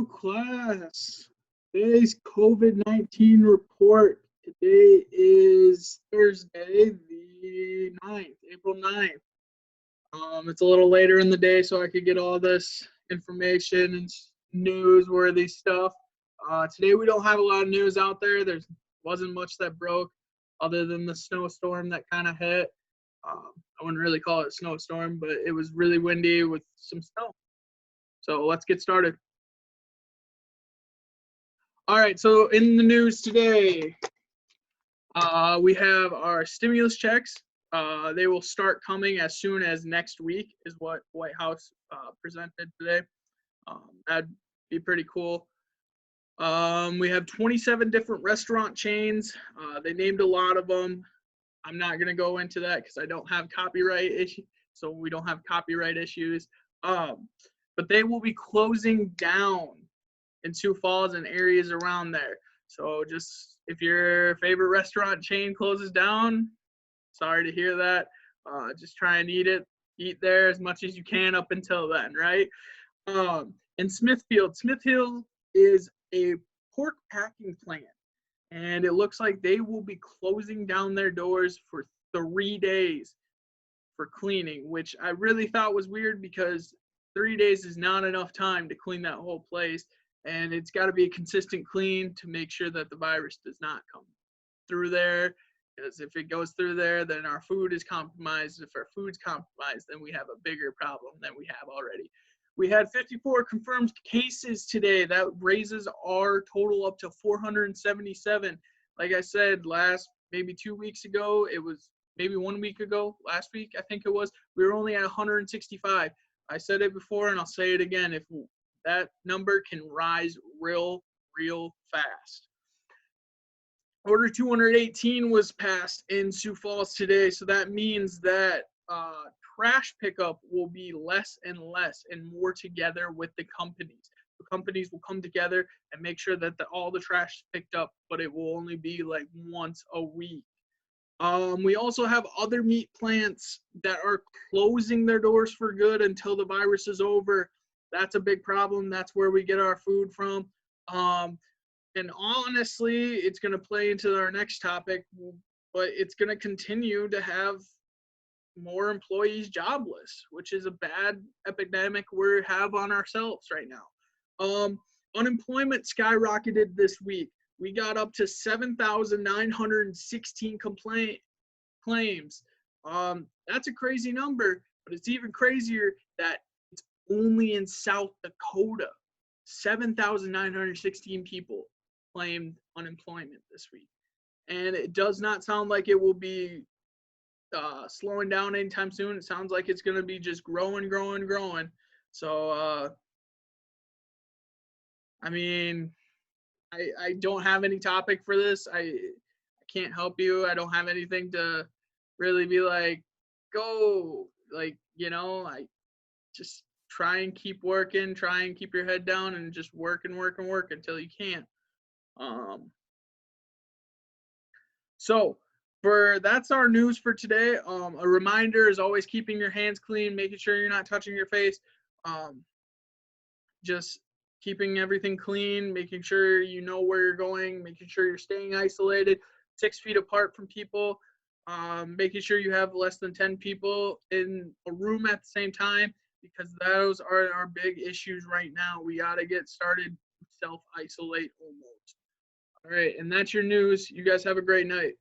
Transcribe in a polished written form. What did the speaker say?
class. Today's COVID-19 report. Today is Thursday, the 9th, April 9th. It's a little later in the day, so I could get all this information and newsworthy stuff. Today we don't have a lot of news out there. There wasn't much that broke other than the snowstorm that kind of hit. I wouldn't really call it a snowstorm, but it was really windy with some snow. So let's get started. All right, so in the news today, we have our stimulus checks. They will start coming as soon as next week, is what White House presented today. That'd be pretty cool. We have 27 different restaurant chains. They named a lot of them. I'm not going to go into that because I don't have copyright issues, so we don't have copyright issues. But they will be closing down in Sioux Falls and areas around there. So just if your favorite restaurant chain closes down, sorry to hear that. Just try and eat there as much as you can up until then, right? In Smithfield is a pork packing plant, and it looks like they will be closing down their doors for 3 days for cleaning, which I really thought was weird because 3 days is not enough time to clean that whole place. And it's got to be a consistent clean to make sure that the virus does not come through there. Because if it goes through there, then our food is compromised. If our food's compromised, then we have a bigger problem than we have already. We had 54 confirmed cases today. That raises our total up to 477. Like I said, maybe 2 weeks ago, it was maybe 1 week ago, last week, I think it was, we were only at 165. I said it before and I'll say it again. If that number can rise real fast. Order 218 was passed in Sioux Falls today, so that means that trash pickup will be less and less and more together with the companies. The companies will come together and make sure that all the trash is picked up, but it will only be like once a week. We also have other meat plants that are closing their doors for good until the virus is over. That's a big problem. That's where we get our food from. And honestly, it's going to play into our next topic, but it's going to continue to have more employees jobless, which is a bad epidemic we have on ourselves right now. Unemployment skyrocketed this week. We got up to 7,916 claims. That's a crazy number, but it's even crazier that it's only in South Dakota. 7,916 people claimed unemployment this week. And it does not sound like it will be slowing down anytime soon. It sounds like it's going to be just growing. So, I mean, I don't have any topic for this. I can't help you. I don't have anything to really be like, go, like, I just try and keep working, try and keep your head down and just work until you can't. So that's our news for today. A reminder is always keeping your hands clean, making sure you're not touching your face. Just keeping everything clean, making sure you know where you're going, making sure you're staying isolated, 6 feet apart from people, making sure you have less than 10 people in a room at the same time, because those are our big issues right now. We got to get started self-isolate almost. All right, and that's your news. You guys have a great night.